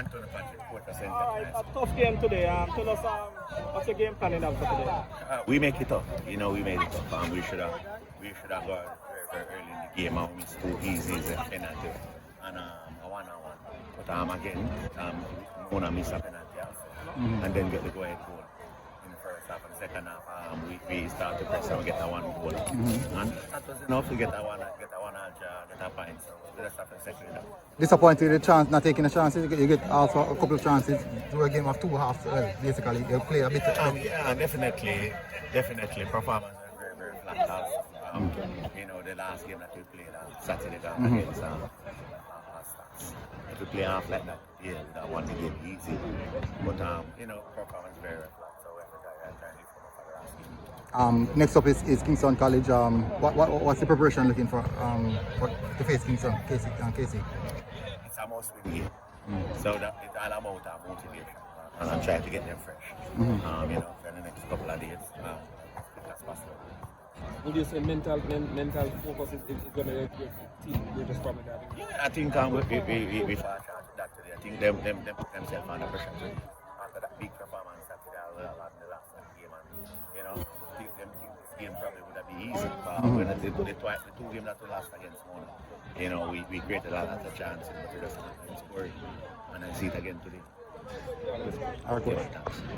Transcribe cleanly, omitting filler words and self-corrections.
Antonio Patrick, quarter center. A tough game today. Tell us what's your game planning up for today? We make it tough. You know, we made it tough. We should have gone very, very early in the game. We missed 2 easy penalty and a 1-on-1. But again, Mona missed a penalty also, and then get the go-ahead goal in the first half. And the second half, we start to press and we get a 1 goal, and that was enough to get a one get a point. So we just have to settle it up. Disappointed with the chance, not taking the chances. You get also a couple of chances through a game of 2 halves. Basically, you play a bit. Yeah, definitely. Performance was very, very flat out. You know, the last game that we played on Saturday against Stars. If we play half like that, yeah, we don't want the game easy. But you know, performance very, very flat. So we have to try and lift them up for the last game. Next up is Kingston College. What's the preparation looking for to face Kingston, Casey? It's a must-win game. So that it's all about motivation and I'm trying to get them fresh. You know, for the next couple of days. That's possible. Would you say mental focus is going to help your team with this problem? Yeah, I think we fall short of that today. I think them put themselves under pressure too. After that big performance that they had in the last game, and you know, think this game probably would have been easy. When the 2 games that we lost against Mona, you know, we created a lot of chances, but we just couldn't score it. And I see it again today. Okay.